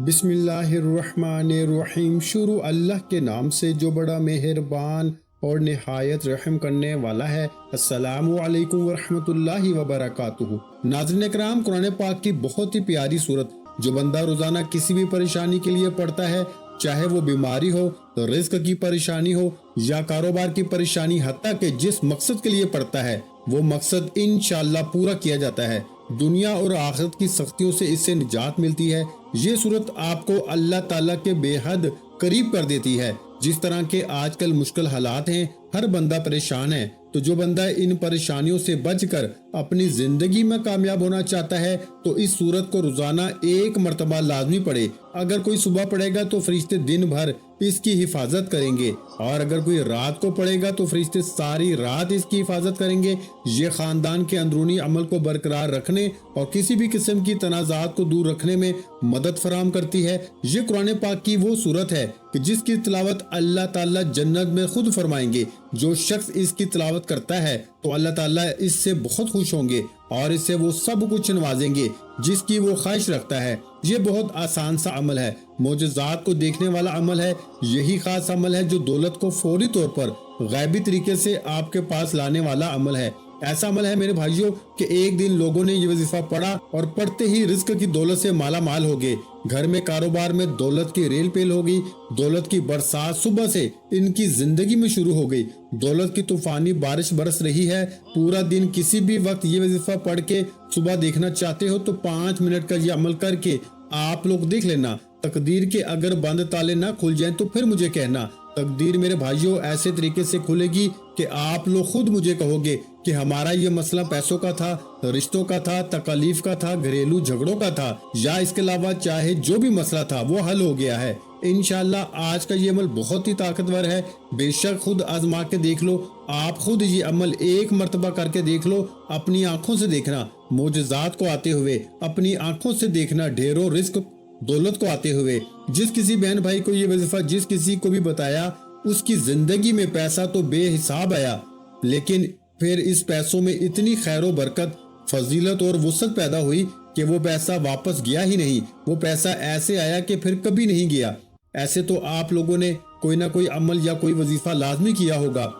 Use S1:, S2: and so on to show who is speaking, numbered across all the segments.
S1: بسم اللہ الرحمن الرحیم۔ شروع اللہ کے نام سے جو بڑا مہربان اور نہایت رحم کرنے والا ہے۔ السلام علیکم ورحمۃ اللہ وبرکاتہ۔ ناظرین اکرام، قرآن پاک کی بہت ہی پیاری سورت جو بندہ روزانہ کسی بھی پریشانی کے لیے پڑھتا ہے، چاہے وہ بیماری ہو، رزق کی پریشانی ہو یا کاروبار کی پریشانی، حتیٰ کہ جس مقصد کے لیے پڑھتا ہے وہ مقصد انشاءاللہ پورا کیا جاتا ہے۔ دنیا اور آخرت کی سختیوں سے اس سے نجات ملتی ہے۔ یہ صورت آپ کو اللہ تعالیٰ کے بے حد قریب کر دیتی ہے۔ جس طرح کے آج کل مشکل حالات ہیں، ہر بندہ پریشان ہے، تو جو بندہ ان پریشانیوں سے بچ کر اپنی زندگی میں کامیاب ہونا چاہتا ہے تو اس صورت کو روزانہ ایک مرتبہ لازمی پڑھے۔ اگر کوئی صبح پڑھے گا تو فرشتے دن بھر اس کی حفاظت کریں گے، اور اگر کوئی رات کو پڑھے گا تو فرشتے ساری رات اس کی حفاظت کریں گے۔ یہ خاندان کے اندرونی عمل کو برقرار رکھنے اور کسی بھی قسم کی تنازعات کو دور رکھنے میں مدد فراہم کرتی ہے۔ یہ قرآن پاک کی وہ صورت ہے کہ جس کی تلاوت اللہ تعالیٰ جنت میں خود فرمائیں گے۔ جو شخص اس کی تلاوت کرتا ہے تو اللہ تعالیٰ اس سے بہت خوش ہوں گے اور اس سے وہ سب کچھ نوازیں گے جس کی وہ خواہش رکھتا ہے۔ یہ بہت آسان سا عمل ہے، معجزات کو دیکھنے والا عمل ہے۔ یہی خاص عمل ہے جو دولت کو فوری طور پر غیبی طریقے سے آپ کے پاس لانے والا عمل ہے۔ ایسا عمل ہے میرے بھائیوں کہ ایک دن لوگوں نے یہ وظیفہ پڑھا اور پڑھتے ہی رزق کی دولت سے مالا مال ہو گئے۔ گھر میں کاروبار میں دولت کی ریل پیل ہو گئی، دولت کی برسات صبح سے ان کی زندگی میں شروع ہو گئی۔ دولت کی طوفانی بارش برس رہی ہے۔ پورا دن کسی بھی وقت یہ وظیفہ پڑھ کے صبح دیکھنا چاہتے ہو تو 5 منٹ کا یہ عمل کر کے آپ لوگ دیکھ لینا۔ تقدیر کے اگر بند تالے نہ کھل جائیں تو پھر مجھے کہنا۔ تقدیر میرے بھائیوں ایسے طریقے سے کھلے گی کہ آپ لوگ خود مجھے کہو گے کہ ہمارا یہ مسئلہ پیسوں کا تھا، رشتوں کا تھا، تکالیف کا تھا، گھریلو جھگڑوں کا تھا، یا اس کے علاوہ چاہے جو بھی مسئلہ تھا وہ حل ہو گیا ہے۔ انشاءاللہ آج کا یہ عمل بہت ہی طاقتور ہے۔ بے شک خود آزما کے دیکھ لو، آپ خود یہ عمل ایک مرتبہ کر کے دیکھ لو، اپنی آنکھوں سے دیکھنا معجزات کو آتے ہوئے، اپنی آنکھوں سے دیکھنا ڈھیروں رزق دولت کو آتے ہوئے۔ جس کسی بہن بھائی کو یہ وظیفہ جس کسی کو بھی بتایا، اس کی زندگی میں پیسہ تو بے حساب آیا، لیکن پھر اس پیسوں میں اتنی خیر و برکت، فضیلت اور وسعت پیدا ہوئی کہ وہ پیسہ واپس گیا ہی نہیں۔ وہ پیسہ ایسے آیا کہ پھر کبھی نہیں گیا۔ ایسے تو آپ لوگوں نے کوئی نہ کوئی عمل یا کوئی وظیفہ لازمی کیا ہوگا۔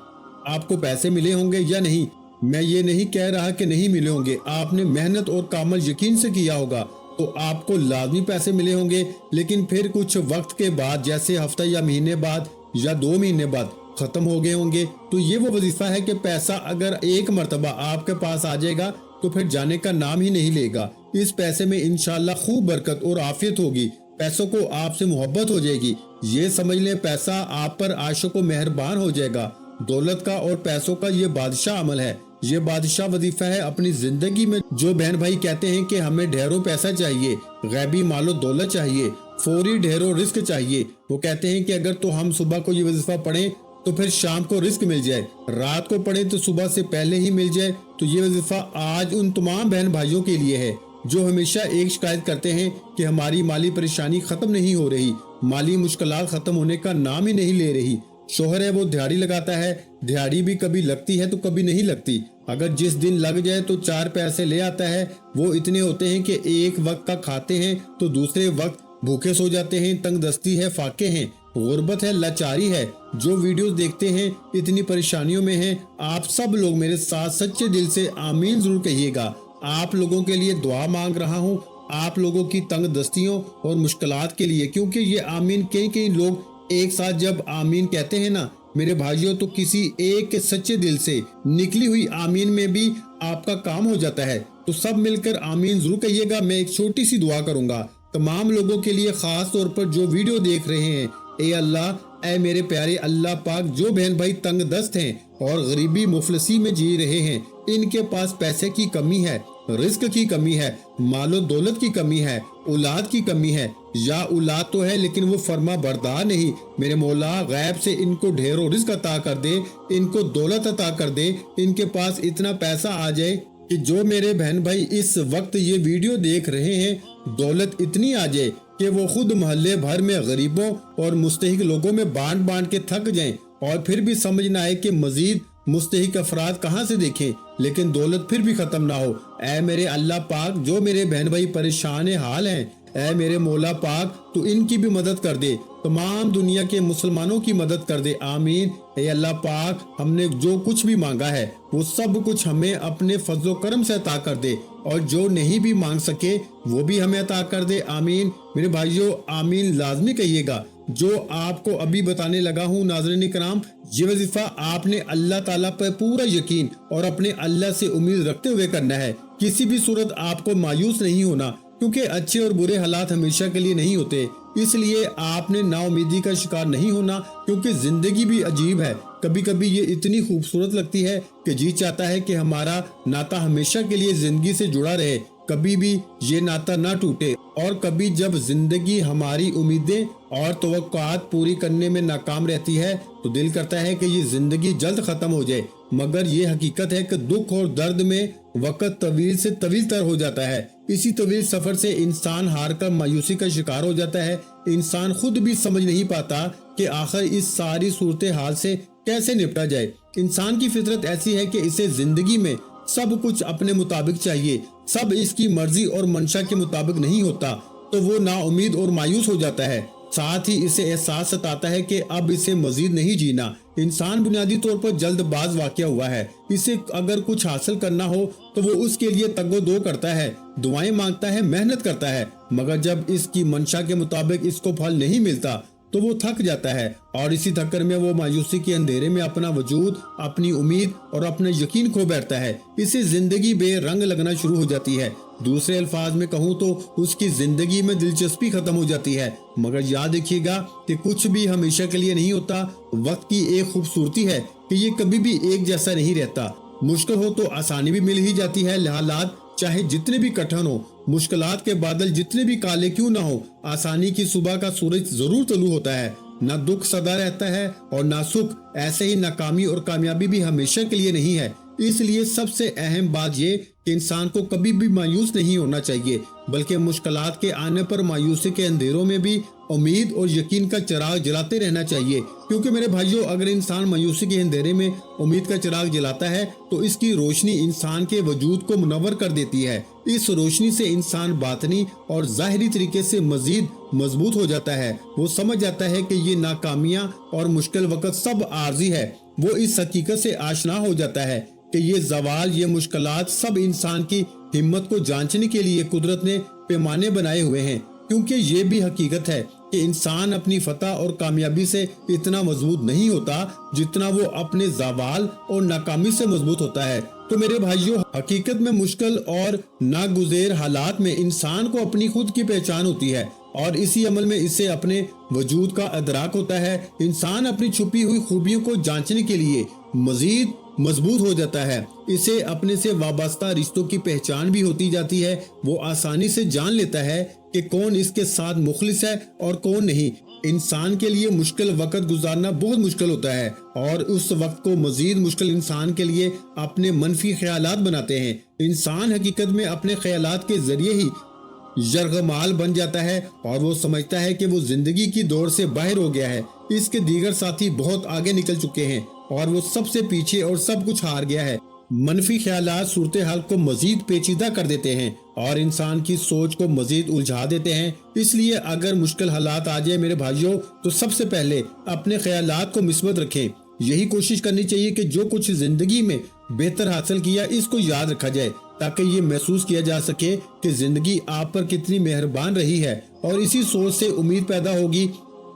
S1: آپ کو پیسے ملے ہوں گے یا نہیں، میں یہ نہیں کہہ رہا کہ نہیں ملے ہوں گے۔ آپ نے محنت اور کامل یقین سے کیا ہوگا تو آپ کو لازمی پیسے ملے ہوں گے، لیکن پھر کچھ وقت کے بعد، جیسے ہفتہ یا مہینے بعد یا 2 مہینے بعد ختم ہو گئے ہوں گے۔ تو یہ وہ وظیفہ ہے کہ پیسہ اگر ایک مرتبہ آپ کے پاس آ جائے گا تو پھر جانے کا نام ہی نہیں لے گا۔ اس پیسے میں انشاءاللہ خوب برکت اور عافیت ہوگی۔ پیسوں کو آپ سے محبت ہو جائے گی۔ یہ سمجھ لیں پیسہ آپ پر عاشق و مہربان ہو جائے گا۔ دولت کا اور پیسوں کا یہ بادشاہ عمل ہے، یہ بادشاہ وظیفہ ہے اپنی زندگی میں۔ جو بہن بھائی کہتے ہیں کہ ہمیں ڈھیروں پیسہ چاہیے، غیبی مال و دولت چاہیے، فوری ڈھیروں رزق چاہیے، وہ کہتے ہیں کہ اگر تو ہم صبح کو یہ وظیفہ پڑھیں تو پھر شام کو رزق مل جائے، رات کو پڑھیں تو صبح سے پہلے ہی مل جائے۔ تو یہ وظیفہ آج ان تمام بہن بھائیوں کے لیے ہے جو ہمیشہ ایک شکایت کرتے ہیں کہ ہماری مالی پریشانی ختم نہیں ہو رہی، مالی مشکلات ختم ہونے کا نام ہی نہیں لے رہی۔ شوہر ہے وہ دیہڑی لگاتا ہے، دیہڑی بھی کبھی لگتی ہے تو کبھی نہیں لگتی۔ اگر جس دن لگ جائے تو 4 پیسے لے آتا ہے۔ وہ اتنے ہوتے ہیں کہ ایک وقت کا کھاتے ہیں تو دوسرے وقت بھوکے سو جاتے ہیں۔ تنگ دستی ہے، فاقے ہیں، غربت ہے، لاچاری ہے۔ جو ویڈیوز دیکھتے ہیں اتنی پریشانیوں میں ہیں، آپ سب لوگ میرے ساتھ سچے دل سے آمین ضرور کہیے گا۔ آپ لوگوں کے لیے دعا مانگ رہا ہوں، آپ لوگوں کی تنگ دستیوں اور مشکلات کے لیے، کیونکہ یہ آمین کئی لوگ ایک ساتھ جب آمین کہتے ہیں نا میرے بھائیوں، تو کسی ایک کے سچے دل سے نکلی ہوئی آمین میں بھی آپ کا کام ہو جاتا ہے۔ تو سب مل کر آمین ضرور کہیے گا۔ میں ایک چھوٹی سی دعا کروں گا تمام لوگوں کے لیے، خاص طور پر جو ویڈیو دیکھ رہے ہیں۔ اے اللہ، اے میرے پیارے اللہ پاک، جو بہن بھائی تنگ دست ہیں اور غریبی مفلسی میں جی رہے ہیں، ان کے پاس پیسے کی کمی ہے، رزق کی کمی ہے، مال و دولت کی کمی ہے، اولاد کی کمی ہے، یا اولاد تو ہے لیکن وہ فرما بردار نہیں، میرے مولا غیب سے ان کو ڈھیروں رزق عطا کر دے، ان کو دولت عطا کر دے، ان کے پاس اتنا پیسہ آ جائے کہ جو میرے بہن بھائی اس وقت یہ ویڈیو دیکھ رہے ہیں، دولت اتنی آ جائے کہ وہ خود محلے بھر میں غریبوں اور مستحق لوگوں میں بانٹ کے تھک جائیں، اور پھر بھی سمجھ نہ آئے کہ مزید مستحق افراد کہاں سے دیکھیں، لیکن دولت پھر بھی ختم نہ ہو۔ اے میرے اللہ پاک، جو میرے بہن بھائی پریشان حال ہیں، اے میرے مولا پاک تو ان کی بھی مدد کر دے، تمام دنیا کے مسلمانوں کی مدد کر دے، آمین۔ اے اللہ پاک، ہم نے جو کچھ بھی مانگا ہے وہ سب کچھ ہمیں اپنے فضل و کرم سے عطا کر دے، اور جو نہیں بھی مانگ سکے وہ بھی ہمیں عطا کر دے، آمین۔ میرے بھائیو آمین لازمی کہیے گا۔ جو آپ کو ابھی بتانے لگا ہوں ناظرین کرام، یہ وظیفہ آپ نے اللہ تعالیٰ پر پورا یقین اور اپنے اللہ سے امید رکھتے ہوئے کرنا ہے۔ کسی بھی صورت آپ کو مایوس نہیں ہونا، کیونکہ اچھے اور برے حالات ہمیشہ کے لیے نہیں ہوتے، اس لیے آپ نے نا امیدی کا شکار نہیں ہونا، کیونکہ زندگی بھی عجیب ہے۔ کبھی کبھی یہ اتنی خوبصورت لگتی ہے کہ جی چاہتا ہے کہ ہمارا ناطہ ہمیشہ کے لیے زندگی سے جڑا رہے، کبھی بھی یہ ناطہ نہ ٹوٹے، اور کبھی جب زندگی ہماری امیدیں اور توقعات پوری کرنے میں ناکام رہتی ہے تو دل کرتا ہے کہ یہ زندگی جلد ختم ہو جائے، مگر یہ حقیقت ہے کہ دکھ اور درد میں وقت طویل سے طویل تر ہو جاتا ہے۔ اسی طویل سفر سے انسان ہار کر مایوسی کا شکار ہو جاتا ہے۔ انسان خود بھی سمجھ نہیں پاتا کہ آخر اس ساری صورتحال سے کیسے نپٹا جائے۔ انسان کی فطرت ایسی ہے کہ اسے زندگی میں سب کچھ اپنے مطابق چاہیے، سب اس کی مرضی اور منشا کے مطابق نہیں ہوتا تو وہ نا امید اور مایوس ہو جاتا ہے۔ ساتھ ہی اسے احساس ستاتا ہے کہ اب اسے مزید نہیں جینا۔ انسان بنیادی طور پر جلد باز واقع ہوا ہے، اسے اگر کچھ حاصل کرنا ہو تو وہ اس کے لیے تگ و دو کرتا ہے، دعائیں مانگتا ہے، محنت کرتا ہے، مگر جب اس کی منشا کے مطابق اس کو پھل نہیں ملتا تو وہ تھک جاتا ہے، اور اسی تھکر میں وہ مایوسی کے اندھیرے میں اپنا وجود، اپنی امید اور اپنا یقین کھو بیٹھتا ہے۔ اسے زندگی بے رنگ لگنا شروع ہو جاتی ہے۔ دوسرے الفاظ میں کہوں تو اس کی زندگی میں دلچسپی ختم ہو جاتی ہے۔ مگر یاد رکھیے گا کہ کچھ بھی ہمیشہ کے لیے نہیں ہوتا۔ وقت کی ایک خوبصورتی ہے کہ یہ کبھی بھی ایک جیسا نہیں رہتا۔ مشکل ہو تو آسانی بھی مل ہی جاتی ہے۔ حالات چاہے جتنے بھی کٹھن ہو، مشکلات کے بادل جتنے بھی کالے کیوں نہ ہو، آسانی کی صبح کا سورج ضرور طلوع ہوتا ہے۔ نہ دکھ سدا رہتا ہے اور نہ سکھ۔ ایسے ہی ناکامی اور کامیابی بھی ہمیشہ کے لیے نہیں ہے۔ اس لیے سب سے اہم بات یہ کہ انسان کو کبھی بھی مایوس نہیں ہونا چاہیے، بلکہ مشکلات کے آنے پر مایوسی کے اندھیروں میں بھی امید اور یقین کا چراغ جلاتے رہنا چاہیے، کیونکہ میرے بھائیوں اگر انسان مایوسی کے اندھیرے میں امید کا چراغ جلاتا ہے تو اس کی روشنی انسان کے وجود کو منور کر دیتی ہے۔ اس روشنی سے انسان باطنی اور ظاہری طریقے سے مزید مضبوط ہو جاتا ہے۔ وہ سمجھ جاتا ہے کہ یہ ناکامیاں اور مشکل وقت سب عارضی ہے۔ وہ اس حقیقت سے آشنا ہو جاتا ہے کہ یہ زوال، یہ مشکلات سب انسان کی ہمت کو جانچنے کے لیے قدرت نے پیمانے بنائے ہوئے ہیں، کیونکہ یہ بھی حقیقت ہے کہ انسان اپنی فتح اور کامیابی سے اتنا مضبوط نہیں ہوتا جتنا وہ اپنے زوال اور ناکامی سے مضبوط ہوتا ہے۔ تو میرے بھائیوں، حقیقت میں مشکل اور ناگزیر حالات میں انسان کو اپنی خود کی پہچان ہوتی ہے، اور اسی عمل میں اسے اپنے وجود کا ادراک ہوتا ہے۔ انسان اپنی چھپی ہوئی خوبیوں کو جانچنے کے لیے مزید مضبوط ہو جاتا ہے۔ اسے اپنے سے وابستہ رشتوں کی پہچان بھی ہوتی جاتی ہے۔ وہ آسانی سے جان لیتا ہے کہ کون اس کے ساتھ مخلص ہے اور کون نہیں۔ انسان کے لیے مشکل وقت گزارنا بہت مشکل ہوتا ہے، اور اس وقت کو مزید مشکل انسان کے لیے اپنے منفی خیالات بناتے ہیں۔ انسان حقیقت میں اپنے خیالات کے ذریعے ہی یرغمال بن جاتا ہے، اور وہ سمجھتا ہے کہ وہ زندگی کی دوڑ سے باہر ہو گیا ہے، اس کے دیگر ساتھی بہت آگے نکل چکے ہیں اور وہ سب سے پیچھے اور سب کچھ ہار گیا ہے۔ منفی خیالات صورتحال کو مزید پیچیدہ کر دیتے ہیں اور انسان کی سوچ کو مزید الجھا دیتے ہیں۔ اس لیے اگر مشکل حالات آ جائے میرے بھائیوں تو سب سے پہلے اپنے خیالات کو مثبت رکھیں۔ یہی کوشش کرنی چاہیے کہ جو کچھ زندگی میں بہتر حاصل کیا اس کو یاد رکھا جائے، تاکہ یہ محسوس کیا جا سکے کہ زندگی آپ پر کتنی مہربان رہی ہے، اور اسی سوچ سے امید پیدا ہوگی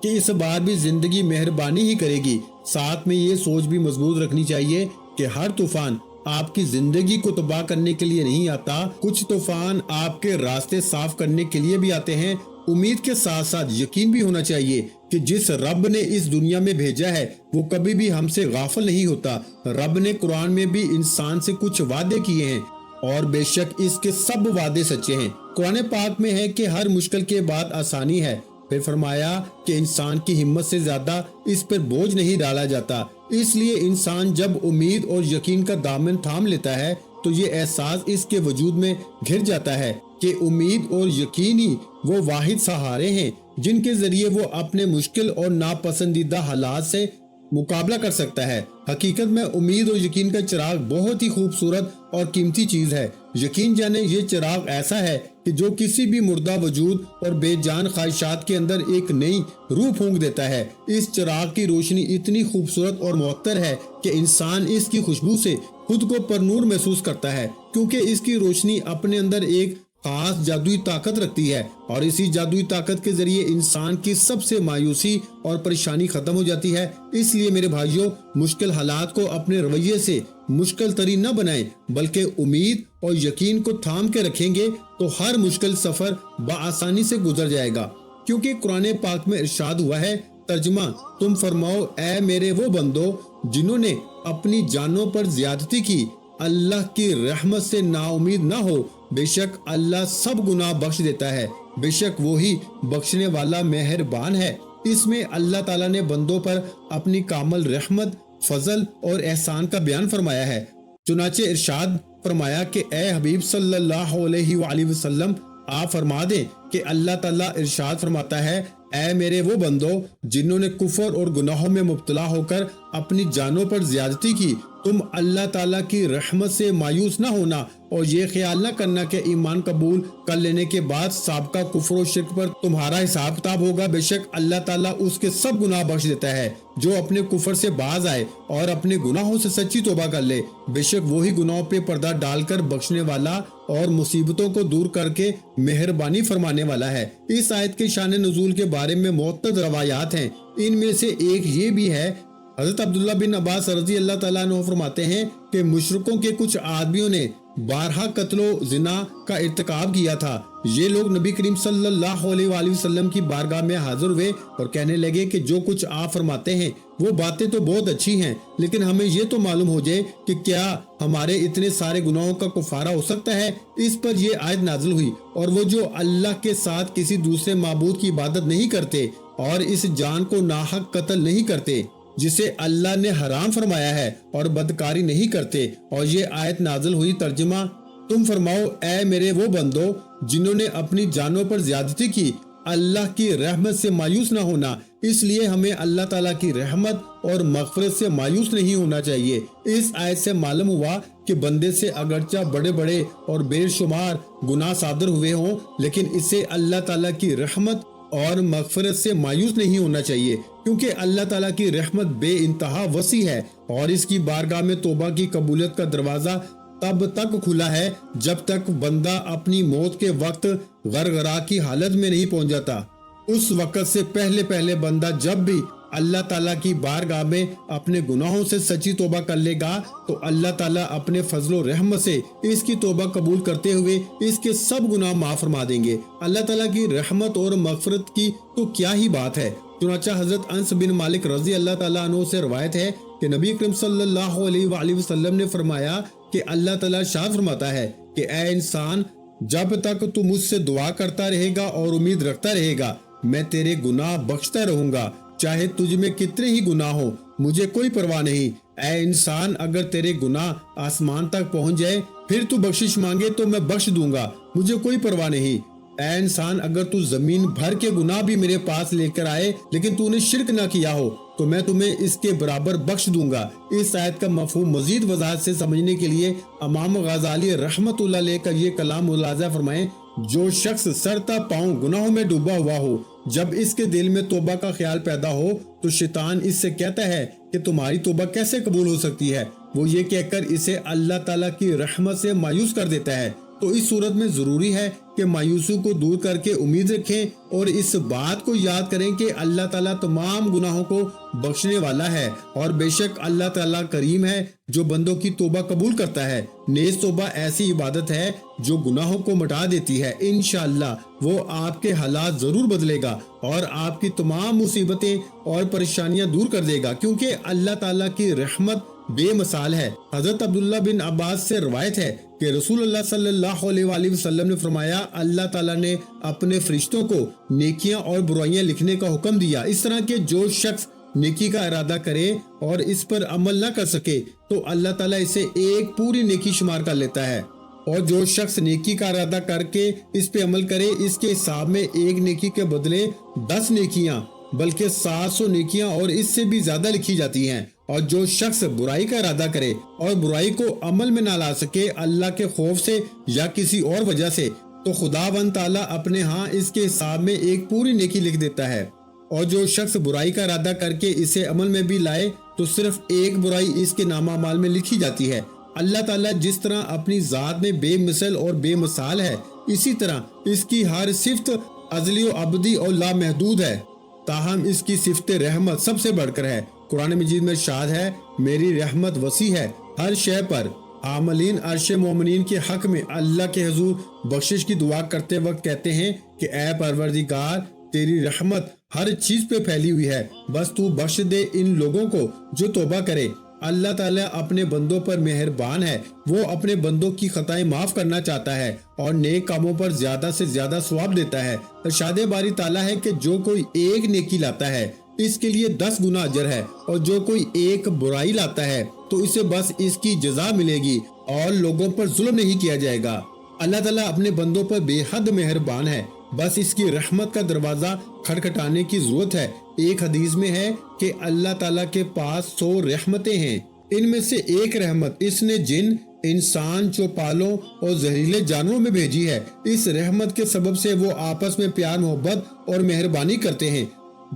S1: کہ اس بار بھی زندگی مہربانی ہی کرے گی۔ ساتھ میں یہ سوچ بھی مضبوط رکھنی چاہیے کہ ہر طوفان آپ کی زندگی کو تباہ کرنے کے لیے نہیں آتا، کچھ طوفان آپ کے راستے صاف کرنے کے لیے بھی آتے ہیں۔ امید کے ساتھ ساتھ یقین بھی ہونا چاہیے کہ جس رب نے اس دنیا میں بھیجا ہے وہ کبھی بھی ہم سے غافل نہیں ہوتا۔ رب نے قرآن میں بھی انسان سے کچھ وعدے کیے ہیں، اور بے شک اس کے سب وعدے سچے ہیں۔ قرآن پاک میں ہے کہ ہر مشکل کے بعد آسانی ہے، پھر فرمایا کہ انسان کی ہمت سے زیادہ اس پر بوجھ نہیں ڈالا جاتا۔ اس لیے انسان جب امید اور یقین کا دامن تھام لیتا ہے تو یہ احساس اس کے وجود میں گھر جاتا ہے کہ امید اور یقین ہی وہ واحد سہارے ہیں جن کے ذریعے وہ اپنے مشکل اور ناپسندیدہ حالات سے مقابلہ کر سکتا ہے۔ حقیقت میں امید اور یقین کا چراغ بہت ہی خوبصورت اور قیمتی چیز ہے۔ یقین جانے یہ چراغ ایسا ہے کہ جو کسی بھی مردہ وجود اور بے جان خواہشات کے اندر ایک نئی روح پھونک دیتا ہے۔ اس چراغ کی روشنی اتنی خوبصورت اور معطر ہے کہ انسان اس کی خوشبو سے خود کو پرنور محسوس کرتا ہے، کیونکہ اس کی روشنی اپنے اندر ایک خاص جادوئی طاقت رکھتی ہے، اور اسی جادوئی طاقت کے ذریعے انسان کی سب سے مایوسی اور پریشانی ختم ہو جاتی ہے۔ اس لیے میرے بھائیوں، مشکل حالات کو اپنے رویے سے مشکل ترین نہ بنائیں، بلکہ امید اور یقین کو تھام کے رکھیں گے تو ہر مشکل سفر بآسانی سے گزر جائے گا، کیونکہ قرآن پاک میں ارشاد ہوا ہے، ترجمہ: تم فرماؤ اے میرے وہ بندو جنہوں نے اپنی جانوں پر زیادتی کی، اللہ کی رحمت سے نا امید نہ ہو، بے شک اللہ سب گناہ بخش دیتا ہے، بے شک وہی بخشنے والا مہربان ہے۔ اس میں اللہ تعالیٰ نے بندوں پر اپنی کامل رحمت، فضل اور احسان کا بیان فرمایا ہے۔ چنانچہ ارشاد فرمایا کہ اے حبیب صلی اللہ علیہ وآلہ وسلم، آپ فرما دیں کہ اللہ تعالیٰ ارشاد فرماتا ہے، اے میرے وہ بندو جنہوں نے کفر اور گناہوں میں مبتلا ہو کر اپنی جانوں پر زیادتی کی، تم اللہ تعالیٰ کی رحمت سے مایوس نہ ہونا اور یہ خیال نہ کرنا کہ ایمان قبول کر لینے کے بعد سابقہ کفر و شرک پر تمہارا حساب کتاب ہوگا۔ بے شک اللہ تعالیٰ اس کے سب گناہ بخش دیتا ہے جو اپنے کفر سے باز آئے اور اپنے گناہوں سے سچی توبہ کر لے، بے شک وہی گناہوں پہ پردہ ڈال کر بخشنے والا اور مصیبتوں کو دور کر کے مہربانی فرمانے والا ہے۔ اس آیت کے شان نزول کے بارے میں متعدد روایات ہیں، ان میں سے ایک یہ بھی ہے، حضرت عبداللہ بن عباس رضی اللہ تعالیٰ عنہ فرماتے ہیں کہ مشرکوں کے کچھ آدمیوں نے بارہا قتل و زنا کا ارتکاب کیا تھا۔ یہ لوگ نبی کریم صلی اللہ علیہ وآلہ وسلم کی بارگاہ میں حاضر ہوئے اور کہنے لگے کہ جو کچھ آپ فرماتے ہیں وہ باتیں تو بہت اچھی ہیں، لیکن ہمیں یہ تو معلوم ہو جائے کہ کیا ہمارے اتنے سارے گناہوں کا کفارہ ہو سکتا ہے۔ اس پر یہ آیت نازل ہوئی، اور وہ جو اللہ کے ساتھ کسی دوسرے معبود کی عبادت نہیں کرتے اور اس جان کو ناحق قتل نہیں کرتے جسے اللہ نے حرام فرمایا ہے، اور بدکاری نہیں کرتے، اور یہ آیت نازل ہوئی۔ ترجمہ: تم فرماؤ اے میرے وہ بندو جنہوں نے اپنی جانوں پر زیادتی کی، اللہ کی رحمت سے مایوس نہ ہونا۔ اس لیے ہمیں اللہ تعالیٰ کی رحمت اور مغفرت سے مایوس نہیں ہونا چاہیے۔ اس آیت سے معلوم ہوا کہ بندے سے اگرچہ بڑے بڑے اور بے شمار گناہ صادر ہوئے ہوں، لیکن اسے اللہ تعالیٰ کی رحمت اور مغفرت سے مایوس نہیں ہونا چاہیے، کیونکہ اللہ تعالیٰ کی رحمت بے انتہا وسیع ہے، اور اس کی بارگاہ میں توبہ کی قبولیت کا دروازہ تب تک کھلا ہے جب تک بندہ اپنی موت کے وقت غرغرہ کی حالت میں نہیں پہنچ جاتا۔ اس وقت سے پہلے بندہ جب بھی اللہ تعالیٰ کی بارگاہ میں اپنے گناہوں سے سچی توبہ کر لے گا تو اللہ تعالیٰ اپنے فضل و رحمت سے اس کی توبہ قبول کرتے ہوئے اس کے سب گناہ معاف فرما دیں گے۔ اللہ تعالیٰ کی رحمت اور مغفرت کی تو کیا ہی بات ہے۔ چنانچہ حضرت انس بن مالک رضی اللہ تعالیٰ عنہ سے روایت ہے کہ نبی اکرم صلی اللہ علیہ وآلہ وسلم نے فرمایا کہ اللہ تعالیٰ ارشاد فرماتا ہے کہ اے انسان، جب تک تو مجھ سے دعا کرتا رہے گا اور امید رکھتا رہے گا، میں تیرے گناہ بخشتا رہوں گا، چاہے تجھ میں کتنے ہی گناہ ہو، مجھے کوئی پرواہ نہیں۔ اے انسان، اگر تیرے گناہ آسمان تک پہنچ جائے پھر تو بخشش مانگے تو میں بخش دوں گا، مجھے کوئی پرواہ نہیں۔ اے انسان، اگر تو زمین بھر کے گناہ بھی میرے پاس لے کر آئے لیکن تو نے شرک نہ کیا ہو تو میں تمہیں اس کے برابر بخش دوں گا۔ اس آیت کا مفہوم مزید وضاحت سے سمجھنے کے لیے امام غزالی رحمت اللہ علیہ کا یہ کلام ملاحظہ فرمائیں، جو شخص سر تا پاؤں گناہوں میں ڈوبا ہوا ہو، جب اس کے دل میں توبہ کا خیال پیدا ہو تو شیطان اس سے کہتا ہے کہ تمہاری توبہ کیسے قبول ہو سکتی ہے، وہ یہ کہہ کر اسے اللہ تعالیٰ کی رحمت سے مایوس کر دیتا ہے۔ تو اس صورت میں ضروری ہے کہ مایوسی کو دور کر کے امید رکھیں اور اس بات کو یاد کریں کہ اللہ تعالیٰ تمام گناہوں کو بخشنے والا ہے، اور بے شک اللہ تعالیٰ کریم ہے جو بندوں کی توبہ قبول کرتا ہے۔ نیز توبہ ایسی عبادت ہے جو گناہوں کو مٹا دیتی ہے۔ انشاءاللہ وہ آپ کے حالات ضرور بدلے گا اور آپ کی تمام مصیبتیں اور پریشانیاں دور کر دے گا، کیونکہ اللہ تعالیٰ کی رحمت بے مثال ہے۔ حضرت عبداللہ بن عباس سے روایت ہے کہ رسول اللہ صلی اللہ علیہ وآلہ وسلم نے فرمایا، اللہ تعالیٰ نے اپنے فرشتوں کو نیکیاں اور برائیاں لکھنے کا حکم دیا، اس طرح کہ جو شخص نیکی کا ارادہ کرے اور اس پر عمل نہ کر سکے تو اللہ تعالیٰ اسے ایک پوری نیکی شمار کر لیتا ہے، اور جو شخص نیکی کا ارادہ کر کے اس پہ عمل کرے اس کے حساب میں ایک نیکی کے بدلے 10 نیکیاں بلکہ 700 نیکیاں اور اس سے بھی زیادہ لکھی جاتی ہیں۔ اور جو شخص برائی کا ارادہ کرے اور برائی کو عمل میں نہ لا سکے اللہ کے خوف سے یا کسی اور وجہ سے، تو خداوند تعالیٰ اپنے ہاں اس کے حساب میں ایک پوری نیکی لکھ دیتا ہے، اور جو شخص برائی کا ارادہ کر کے اسے عمل میں بھی لائے تو صرف ایک برائی اس کے نامہ اعمال میں لکھی جاتی ہے۔ اللہ تعالیٰ جس طرح اپنی ذات میں بے مثل اور بے مثال ہے، اسی طرح اس کی ہر صفت ازلی و ابدی اور لامحدود ہے، تاہم اس کی صفت رحمت سب سے بڑھ کر ہے۔ قرآن مجید میں ارشاد ہے، میری رحمت وسیع ہے ہر شے پر۔ عاملین عرش مومنین کے حق میں اللہ کے حضور بخشش کی دعا کرتے وقت کہتے ہیں کہ اے پروردگار، تیری رحمت ہر چیز پہ پھیلی ہوئی ہے، بس تو بخش دے ان لوگوں کو جو توبہ کرے۔ اللہ تعالیٰ اپنے بندوں پر مہربان ہے، وہ اپنے بندوں کی خطائیں معاف کرنا چاہتا ہے اور نیک کاموں پر زیادہ سے زیادہ ثواب دیتا ہے۔ ارشاد باری تعالیٰ ہے کہ جو کوئی ایک نیکی لاتا ہے اس کے لیے 10 گنا اجر ہے، اور جو کوئی ایک برائی لاتا ہے تو اسے بس اس کی جزا ملے گی اور لوگوں پر ظلم نہیں کیا جائے گا۔ اللہ تعالیٰ اپنے بندوں پر بے حد مہربان ہے، بس اس کی رحمت کا دروازہ کھٹکھٹانے کی ضرورت ہے۔ ایک حدیث میں ہے کہ اللہ تعالیٰ کے پاس 100 رحمتیں ہیں، ان میں سے ایک رحمت اس نے جن، انسان، چوپالوں اور زہریلے جانوروں میں بھیجی ہے۔ اس رحمت کے سبب سے وہ آپس میں پیار، محبت اور مہربانی کرتے ہیں،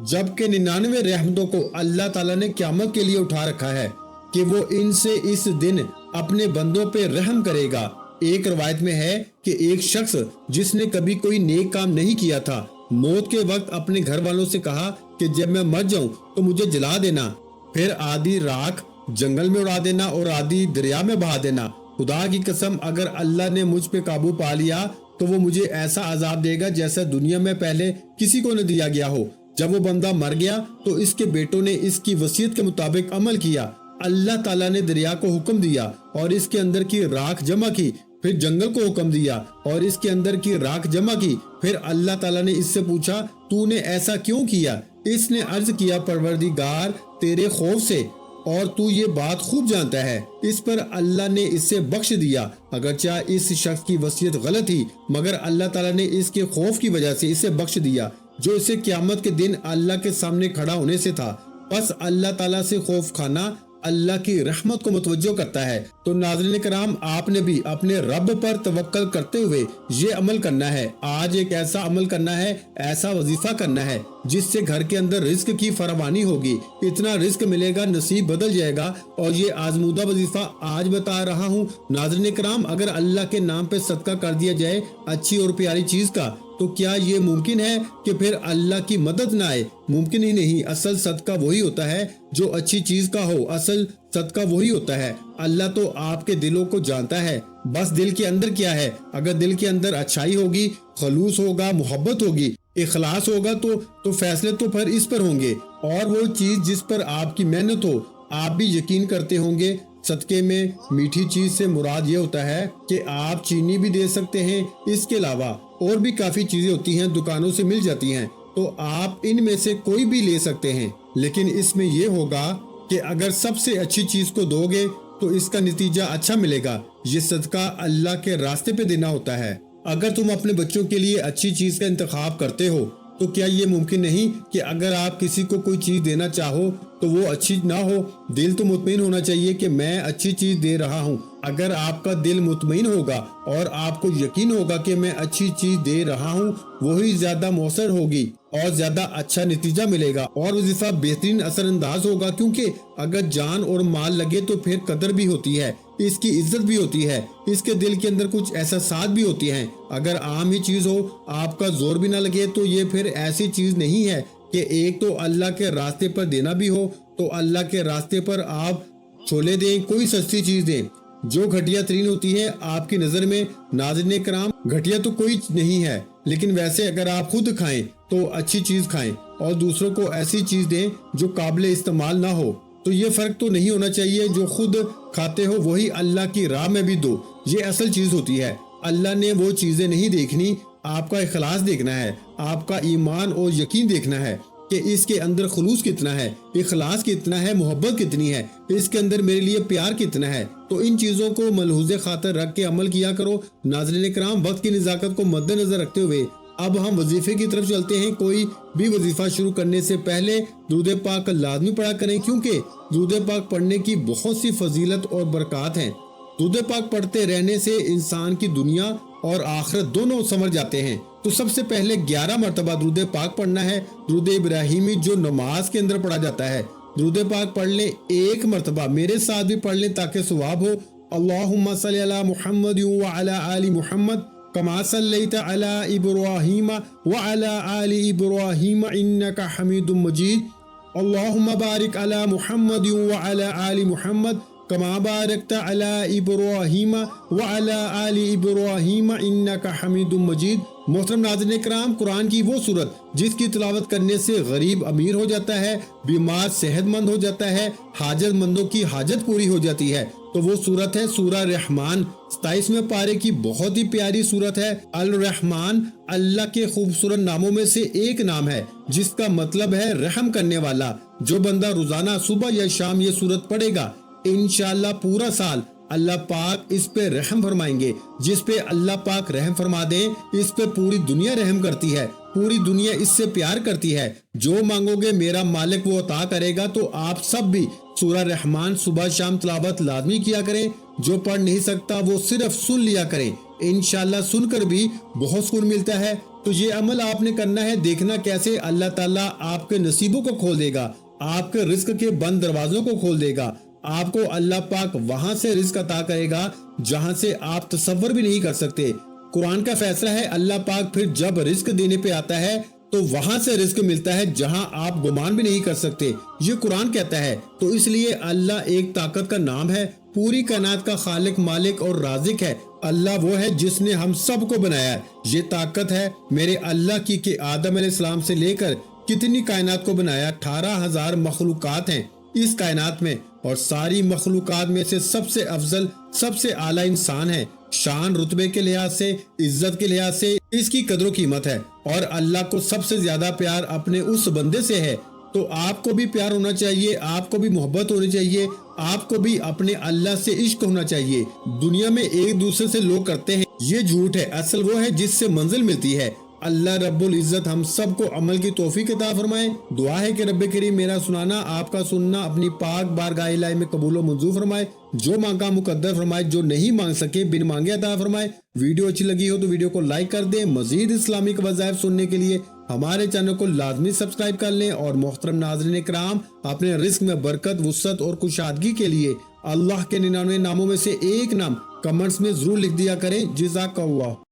S1: جبکہ 99 رحمتوں کو اللہ تعالیٰ نے قیامت کے لیے اٹھا رکھا ہے کہ وہ ان سے اس دن اپنے بندوں پہ رحم کرے گا۔ ایک روایت میں ہے کہ ایک شخص جس نے کبھی کوئی نیک کام نہیں کیا تھا، موت کے وقت اپنے گھر والوں سے کہا کہ جب میں مر جاؤں تو مجھے جلا دینا، پھر آدھی راکھ جنگل میں اڑا دینا اور آدھی دریا میں بہا دینا۔ خدا کی قسم، اگر اللہ نے مجھ پہ قابو پا لیا تو وہ مجھے ایسا عذاب دے گا جیسا دنیا میں پہلے کسی کو نہ دیا گیا ہو۔ جب وہ بندہ مر گیا تو اس کے بیٹوں نے اس کی وصیت کے مطابق عمل کیا۔ اللہ تعالیٰ نے دریا کو حکم دیا اور اس کے اندر کی راکھ جمع کی، پھر جنگل کو حکم دیا اور اس کے اندر کی راکھ جمع کی۔ پھر اللہ تعالیٰ نے اس سے پوچھا، تو نے ایسا کیوں کیا؟ اس نے عرض کیا، پروردگار، تیرے خوف سے، اور تو یہ بات خوب جانتا ہے۔ اس پر اللہ نے اسے بخش دیا، اگرچہ اس شخص کی وصیت غلط تھی، مگر اللہ تعالیٰ نے اس کے خوف کی وجہ سے اسے بخش دیا جو اسے قیامت کے دن اللہ کے سامنے کھڑا ہونے سے تھا۔ بس اللہ تعالیٰ سے خوف کھانا اللہ کی رحمت کو متوجہ کرتا ہے۔ تو ناظرین کرام، آپ نے بھی اپنے رب پر توکل کرتے ہوئے یہ عمل کرنا ہے۔ آج ایک ایسا عمل کرنا ہے، ایسا وظیفہ کرنا ہے جس سے گھر کے اندر رزق کی فراوانی ہوگی، اتنا رزق ملے گا، نصیب بدل جائے گا۔ اور یہ آزمودہ وظیفہ آج بتا رہا ہوں۔ ناظرین کرام، اگر اللہ کے نام پہ صدقہ کر دیا جائے اچھی اور پیاری چیز کا، تو کیا یہ ممکن ہے کہ پھر اللہ کی مدد نہ آئے؟ ممکن ہی نہیں۔ اصل صدقہ وہی ہوتا ہے جو اچھی چیز کا ہو، اصل صدقہ وہی ہوتا ہے۔ اللہ تو آپ کے دلوں کو جانتا ہے، بس دل کے اندر کیا ہے۔ اگر دل کے اندر اچھائی ہوگی، خلوص ہوگا، محبت ہوگی، اخلاص ہوگا تو فیصلے تو پھر اس پر ہوں گے، اور وہ چیز جس پر آپ کی محنت ہو آپ بھی یقین کرتے ہوں گے۔ صدقے میں میٹھی چیز سے مراد یہ ہوتا ہے کہ آپ چینی بھی دے سکتے ہیں، اس کے علاوہ اور بھی کافی چیزیں ہوتی ہیں، دکانوں سے مل جاتی ہیں، تو آپ ان میں سے کوئی بھی لے سکتے ہیں۔ لیکن اس میں یہ ہوگا کہ اگر سب سے اچھی چیز کو دو گے تو اس کا نتیجہ اچھا ملے گا۔ یہ صدقہ اللہ کے راستے پہ دینا ہوتا ہے۔ اگر تم اپنے بچوں کے لیے اچھی چیز کا انتخاب کرتے ہو تو کیا یہ ممکن نہیں کہ اگر آپ کسی کو کوئی چیز دینا چاہو تو وہ اچھی نہ ہو؟ دل تو مطمئن ہونا چاہیے کہ میں اچھی چیز دے رہا ہوں۔ اگر آپ کا دل مطمئن ہوگا اور آپ کو یقین ہوگا کہ میں اچھی چیز دے رہا ہوں، وہی زیادہ مؤثر ہوگی اور زیادہ اچھا نتیجہ ملے گا اور وظیفہ بہترین اثر انداز ہوگا، کیونکہ اگر جان اور مال لگے تو پھر قدر بھی ہوتی ہے، اس کی عزت بھی ہوتی ہے، اس کے دل کے اندر کچھ احساسات بھی ہوتی ہیں۔ اگر عام ہی چیز ہو، آپ کا زور بھی نہ لگے، تو یہ پھر ایسی چیز نہیں ہے کہ ایک تو اللہ کے راستے پر دینا بھی ہو، تو اللہ کے راستے پر آپ چھولے دیں، کوئی سستی چیز دیں جو گھٹیا ترین ہوتی ہے آپ کی نظر میں۔ ناظرین کرام، گھٹیا تو کوئی نہیں ہے، لیکن ویسے اگر آپ خود کھائیں تو اچھی چیز کھائیں اور دوسروں کو ایسی چیز دیں جو قابل استعمال نہ ہو۔ تو یہ فرق تو نہیں ہونا چاہیے، جو خود کھاتے ہو وہی اللہ کی راہ میں بھی دو، یہ اصل چیز ہوتی ہے۔ اللہ نے وہ چیزیں نہیں دیکھنی، آپ کا اخلاص دیکھنا ہے، آپ کا ایمان اور یقین دیکھنا ہے کہ اس کے اندر خلوص کتنا ہے، اخلاص کتنا ہے، محبت کتنی ہے، اس کے اندر میرے لیے پیار کتنا ہے۔ تو ان چیزوں کو ملحوظ خاطر رکھ کے عمل کیا کرو۔ ناظرین کرام، وقت کی نزاکت کو مد نظر رکھتے ہوئے اب ہم وظیفے کی طرف چلتے ہیں۔ کوئی بھی وظیفہ شروع کرنے سے پہلے درود پاک لازمی پڑھا کریں، کیونکہ درود پاک پڑھنے کی بہت سی فضیلت اور برکات ہیں۔ درود پاک پڑھتے رہنے سے انسان کی دنیا اور آخرت دونوں سنور جاتے ہیں۔ تو سب سے پہلے 11 مرتبہ درود پاک پڑھنا ہے، درود ابراہیمی جو نماز کے اندر پڑھا جاتا ہے۔ درود پاک پڑھ لیں، ایک مرتبہ میرے ساتھ بھی پڑھ لیں تاکہ ثواب ہو۔ اللہم صلی علی محمد وعلی آل محمد کما صلیت علی ابراہیم وعلی آل ابراہیم انک حمید مجید۔ اللہم بارک علی محمد وعلی آل محمد کما بارکت علی ابراہیم وعلی آل ابراہیم انک حمید مجید۔ محترم ناظرین کرام، قرآن کی وہ سورت جس کی تلاوت کرنے سے غریب امیر ہو جاتا ہے، بیمار صحت مند ہو جاتا ہے، حاجت مندوں کی حاجت پوری ہو جاتی ہے، تو وہ سورت ہے سورہ رحمان۔ 27ویں پارے کی بہت ہی پیاری سورت ہے۔ الرحمن اللہ کے خوبصورت ناموں میں سے ایک نام ہے جس کا مطلب ہے رحم کرنے والا۔ جو بندہ روزانہ صبح یا شام یہ سورت پڑھے گا، انشاءاللہ پورا سال اللہ پاک اس پہ رحم فرمائیں گے۔ جس پہ اللہ پاک رحم فرما دے اس پہ پوری دنیا رحم کرتی ہے، پوری دنیا اس سے پیار کرتی ہے۔ جو مانگو گے میرا مالک وہ عطا کرے گا۔ تو آپ سب بھی سورہ رحمان صبح شام تلاوت لازمی کیا کریں۔ جو پڑھ نہیں سکتا وہ صرف سن لیا کریں، انشاءاللہ سن کر بھی بہت سکون ملتا ہے۔ تو یہ عمل آپ نے کرنا ہے، دیکھنا کیسے اللہ تعالیٰ آپ کے نصیبوں کو کھول دے گا، آپ کے رزق کے بند دروازوں کو کھول دے گا۔ آپ کو اللہ پاک وہاں سے رزق عطا کرے گا جہاں سے آپ تصور بھی نہیں کر سکتے۔ قرآن کا فیصلہ ہے، اللہ پاک پھر جب رزق دینے پہ آتا ہے تو وہاں سے رزق ملتا ہے جہاں آپ گمان بھی نہیں کر سکتے، یہ قرآن کہتا ہے۔ تو اس لیے اللہ ایک طاقت کا نام ہے، پوری کائنات کا خالق، مالک اور رازق ہے۔ اللہ وہ ہے جس نے ہم سب کو بنایا ہے۔ یہ طاقت ہے میرے اللہ کی کہ آدم علیہ السلام سے لے کر کتنی کائنات کو بنایا، 18,000 مخلوقات ہیں اس کائنات میں، اور ساری مخلوقات میں سے سب سے افضل، سب سے اعلیٰ انسان ہے۔ شان رتبے کے لحاظ سے، عزت کے لحاظ سے اس کی قدر و قیمت ہے، اور اللہ کو سب سے زیادہ پیار اپنے اس بندے سے ہے۔ تو آپ کو بھی پیار ہونا چاہیے، آپ کو بھی محبت ہونی چاہیے، آپ کو بھی اپنے اللہ سے عشق ہونا چاہیے۔ دنیا میں ایک دوسرے سے لوگ کرتے ہیں، یہ جھوٹ ہے، اصل وہ ہے جس سے منزل ملتی ہے۔ اللہ رب العزت ہم سب کو عمل کی توفیق عطا فرمائے۔ دعا ہے کہ رب کریم میرا سنانا، آپ کا سننا اپنی پاک بارگاہ الہی میں قبول و منظور فرمائے۔ جو مانگا مقدر فرمائے، جو نہیں مانگ سکے بن مانگے عطا فرمائے۔ ویڈیو اچھی لگی ہو تو ویڈیو کو لائک کر دیں۔ مزید اسلامک وظائف سننے کے لیے ہمارے چینل کو لازمی سبسکرائب کر لیں، اور محترم ناظرین کرام، اپنے رزق میں برکت، وسعت اور کشادگی کے لیے اللہ کے 99 ناموں میں سے ایک نام کمنٹس میں ضرور لکھ دیا کریں۔ جزاک اللہ۔